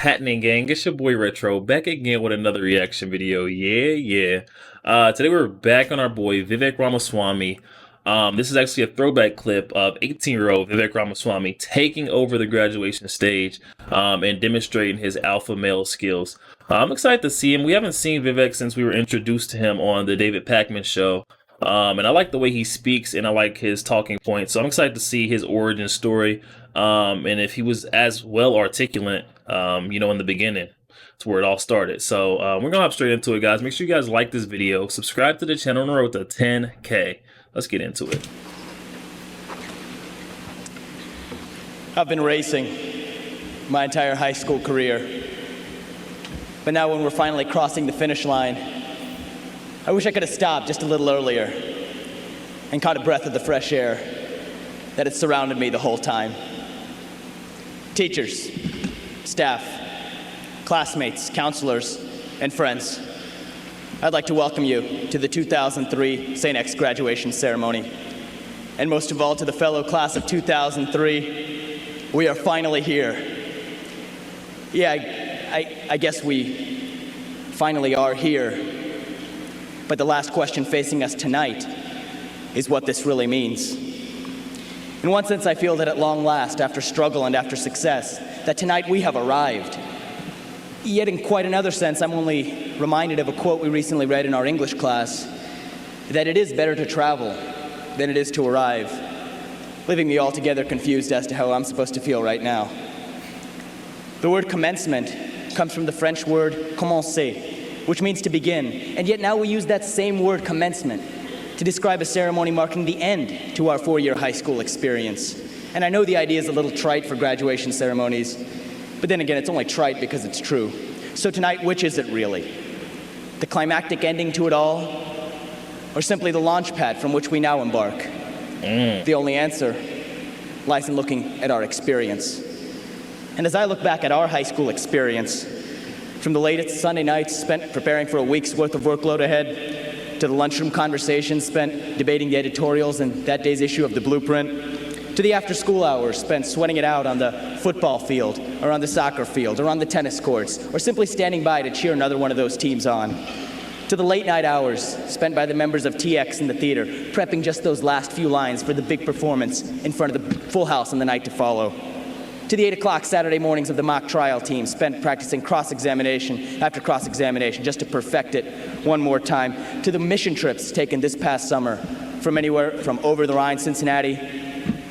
happening, gang? It's your boy Retro back again with another reaction video. Today we're back on our boy Vivek Ramaswamy. This is actually a throwback clip of 18-year-old Vivek Ramaswamy taking over the graduation stage and demonstrating his alpha male skills. I'm excited to see him. We haven't seen Vivek since we were introduced to him on the David Pakman show. And I like the way he speaks, and I like his talking points. So I'm excited to see his origin story, and if he was as well articulate, in the beginning. That's where it all started. So we're gonna hop straight into it, guys. Make sure you guys like this video, subscribe to the channel on the road to 10K. Let's get into it. I've been racing my entire high school career, but now when we're finally crossing the finish line, I wish I could have stopped just a little earlier and caught a breath of the fresh air that had surrounded me the whole time. Teachers, staff, classmates, counselors, and friends, I'd like to welcome you to the 2003 St. X graduation ceremony. And most of all, to the fellow class of 2003, we are finally here. Yeah, I guess we finally are here. But the last question facing us tonight is what this really means. In one sense, I feel that at long last, after struggle and after success, that tonight we have arrived. Yet in quite another sense, I'm only reminded of a quote we recently read in our English class, that it is better to travel than it is to arrive, leaving me altogether confused as to how I'm supposed to feel right now. The word commencement comes from the French word commencer, which means to begin, and yet now we use that same word, commencement, to describe a ceremony marking the end to our four-year high school experience. And I know the idea is a little trite for graduation ceremonies, but then again, it's only trite because it's true. So tonight, which is it really? The climactic ending to it all, or simply the launch pad from which we now embark? The only answer lies in looking at our experience. And as I look back at our high school experience, from the latest Sunday nights spent preparing for a week's worth of workload ahead, to the lunchroom conversations spent debating the editorials in that day's issue of the Blueprint, to the after-school hours spent sweating it out on the football field, or on the soccer field, or on the tennis courts, or simply standing by to cheer another one of those teams on, to the late-night hours spent by the members of TX in the theater, prepping just those last few lines for the big performance in front of the full house on the night to follow, to the 8 o'clock Saturday mornings of the mock trial team spent practicing cross-examination after cross-examination just to perfect it one more time, to the mission trips taken this past summer from anywhere from over the Rhine, Cincinnati,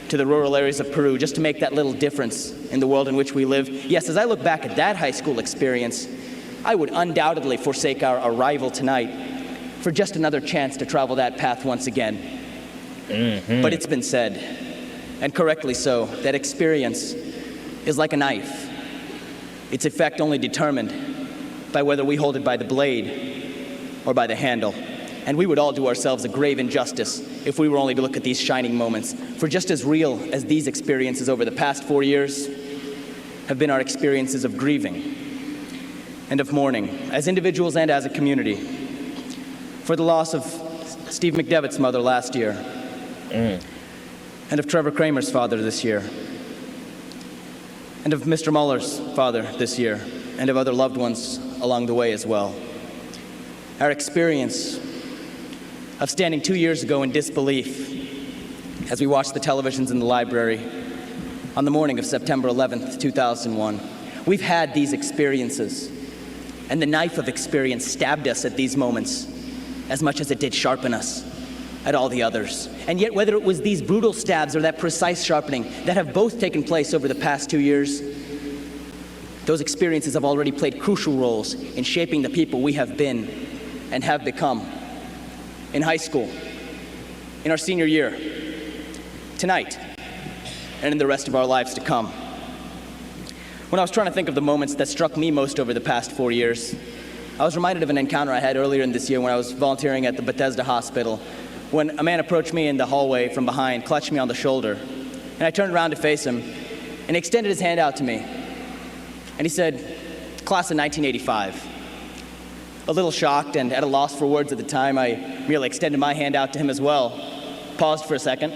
to the rural areas of Peru, just to make that little difference in the world in which we live. Yes, as I look back at that high school experience, I would undoubtedly forsake our arrival tonight for just another chance to travel that path once again. But it's been said, and correctly so, that experience is like a knife. Its effect only determined by whether we hold it by the blade or by the handle. And we would all do ourselves a grave injustice if we were only to look at these shining moments. For just as real as these experiences over the past 4 years have been our experiences of grieving and of mourning, as individuals and as a community, for the loss of Steve McDevitt's mother last year, and of Trevor Kramer's father this year, and of Mr. Muller's father this year, and of other loved ones along the way as well. Our experience of standing 2 years ago in disbelief as we watched the televisions in the library on the morning of September 11th, 2001. We've had these experiences, and the knife of experience stabbed us at these moments as much as it did sharpen us at all the others. And yet, whether it was these brutal stabs or that precise sharpening that have both taken place over the past 2 years, those experiences have already played crucial roles in shaping the people we have been and have become in high school, in our senior year, tonight, and in the rest of our lives to come. When I was trying to think of the moments that struck me most over the past 4 years, I was reminded of an encounter I had earlier in this year when I was volunteering at the Bethesda Hospital, when a man approached me in the hallway from behind, clutched me on the shoulder, and I turned around to face him, and he extended his hand out to me, and he said, "Class of 1985. A little shocked and at a loss for words at the time, I merely extended my hand out to him as well, paused for a second,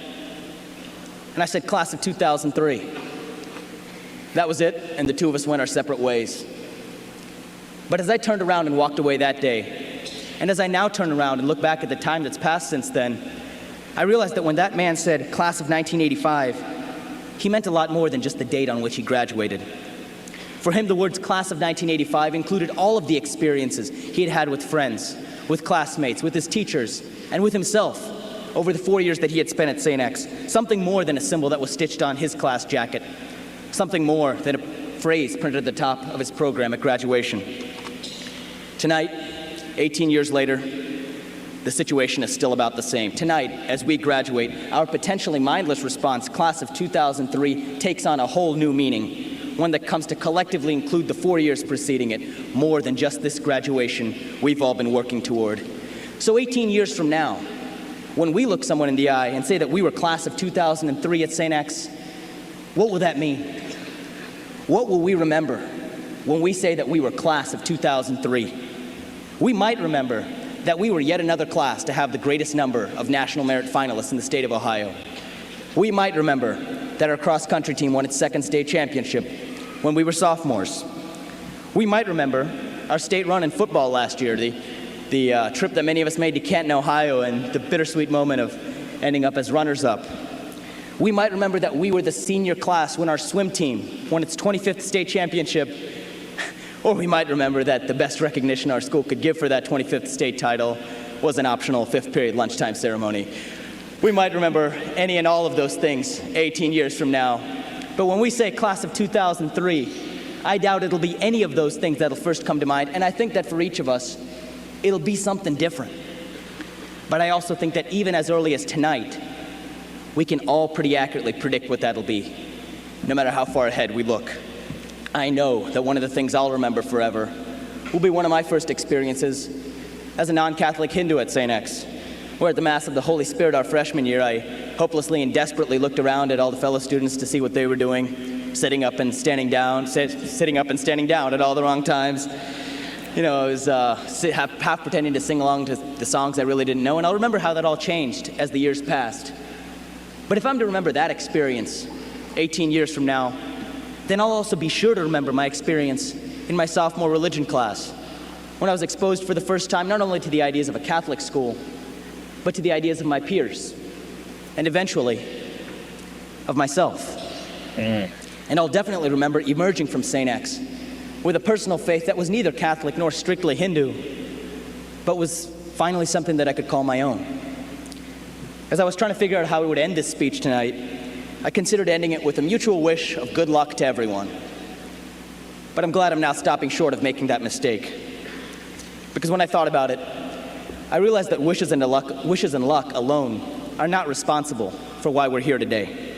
and I said, "Class of 2003. That was it, and the two of us went our separate ways. But as I turned around and walked away that day, and as I now turn around and look back at the time that's passed since then, I realized that when that man said class of 1985, he meant a lot more than just the date on which he graduated. For him, the words class of 1985 included all of the experiences he had had with friends, with classmates, with his teachers, and with himself over the 4 years that he had spent at St. X. Something more than a symbol that was stitched on his class jacket. Something more than a phrase printed at the top of his program at graduation. Tonight, 18 years later, the situation is still about the same. Tonight, as we graduate, our potentially mindless response, class of 2003, takes on a whole new meaning, one that comes to collectively include the 4 years preceding it, more than just this graduation we've all been working toward. So 18 years from now, when we look someone in the eye and say that we were class of 2003 at St. X, what will that mean? What will we remember when we say that we were class of 2003? We might remember that we were yet another class to have the greatest number of national merit finalists in the state of Ohio. We might remember that our cross-country team won its second state championship when we were sophomores. We might remember our state run in football last year, the trip that many of us made to Canton, Ohio, and the bittersweet moment of ending up as runners-up. We might remember that we were the senior class when our swim team won its 25th state championship. Or we might remember that the best recognition our school could give for that 25th state title was an optional fifth period lunchtime ceremony. We might remember any and all of those things 18 years from now. But when we say class of 2003, I doubt it'll be any of those things that'll first come to mind. And I think that for each of us, it'll be something different. But I also think that even as early as tonight, we can all pretty accurately predict what that'll be, no matter how far ahead we look. I know that one of the things I'll remember forever will be one of my first experiences as a non-Catholic Hindu at St. X, where at the Mass of the Holy Spirit our freshman year, I hopelessly and desperately looked around at all the fellow students to see what they were doing, sitting up and standing down at all the wrong times. You know, I was half pretending to sing along to the songs I really didn't know, and I'll remember how that all changed as the years passed. But if I'm to remember that experience 18 years from now, then I'll also be sure to remember my experience in my sophomore religion class, when I was exposed for the first time not only to the ideas of a Catholic school, but to the ideas of my peers, and eventually, of myself. And I'll definitely remember emerging from St. X with a personal faith that was neither Catholic nor strictly Hindu, but was finally something that I could call my own. As I was trying to figure out how I would end this speech tonight, I considered ending it with a mutual wish of good luck to everyone. But I'm glad I'm now stopping short of making that mistake. Because when I thought about it, I realized that wishes and luck alone are not responsible for why we're here today.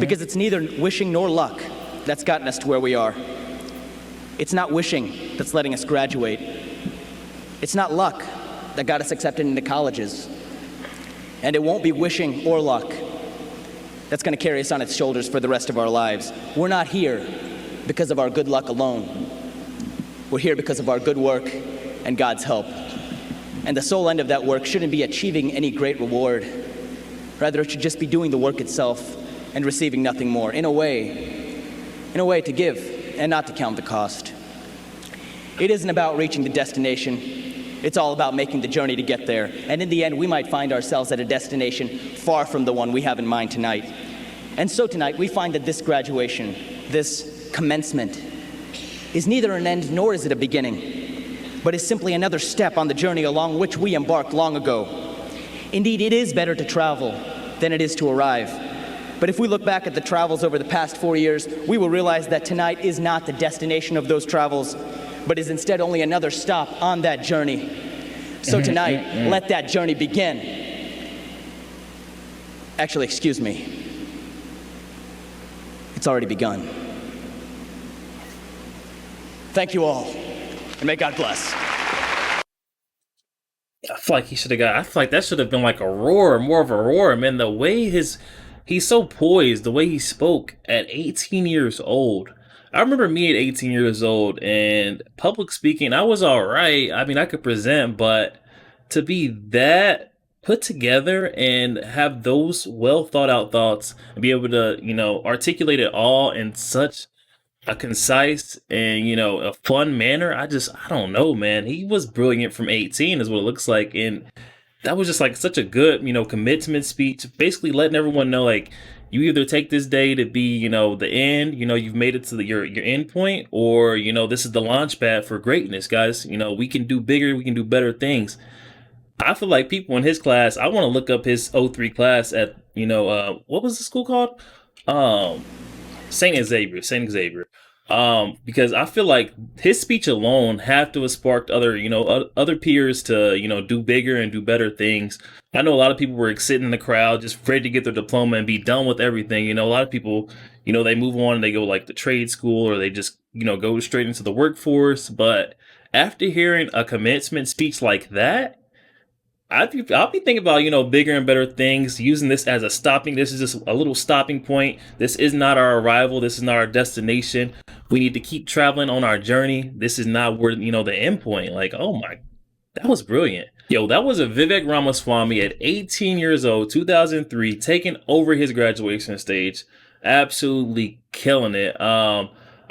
Because it's neither wishing nor luck that's gotten us to where we are. It's not wishing that's letting us graduate. It's not luck that got us accepted into colleges. And it won't be wishing or luck that's going to carry us on its shoulders for the rest of our lives. We're not here because of our good luck alone. We're here because of our good work and God's help. And the sole end of that work shouldn't be achieving any great reward. Rather, it should just be doing the work itself and receiving nothing more. In a way to give and not to count the cost. It isn't about reaching the destination. It's all about making the journey to get there. And in the end, we might find ourselves at a destination far from the one we have in mind tonight. And so tonight, we find that this graduation, this commencement, is neither an end nor is it a beginning, but is simply another step on the journey along which we embarked long ago. Indeed, it is better to travel than it is to arrive. But if we look back at the travels over the past 4 years, we will realize that tonight is not the destination of those travels, but is instead only another stop on that journey. So tonight, let that journey begin. Actually, excuse me. It's already begun. Thank you all, and may God bless. I feel like I feel like that should have been like a roar, more of a roar, man. The way he's so poised, the way he spoke at 18 years old. I remember me at 18 years old and public speaking, I was all right. I mean, I could present, but to be that put together and have those well thought out thoughts and be able to, articulate it all in such a concise and a fun manner. I don't know, man. He was brilliant from 18 is what it looks like, and that was just like such a good commitment speech, basically letting everyone know like you either take this day to be the end, you've made it to your end point, or this is the launch pad for greatness, guys. We can do bigger, we can do better things. I feel like people in his class, I want to look up his '03 class at what was the school called? um Saint Xavier. Because I feel like his speech alone have to have sparked other, other peers to, do bigger and do better things. I know a lot of people were sitting in the crowd just ready to get their diploma and be done with everything. A lot of people, they move on and they go like the trade school, or they just, go straight into the workforce. But after hearing a commencement speech like that, I'll be thinking about bigger and better things. Using this as a stopping. This is just a little stopping point. This is not our arrival. This is not our destination. We need to keep traveling on our journey. This is not where the end point. Like, oh my, that was brilliant. Yo, that was a Vivek Ramaswamy at 18 years old, 2003, taking over his graduation stage, absolutely killing it.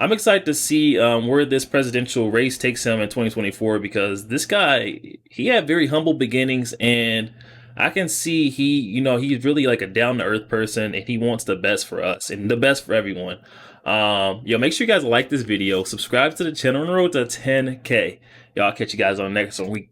I'm excited to see where this presidential race takes him in 2024, because this guy, he had very humble beginnings, and I can see he's really like a down to earth person, and he wants the best for us and the best for everyone. Make sure you guys like this video, subscribe to the channel on the road to 10K. Y'all, catch you guys on the next one.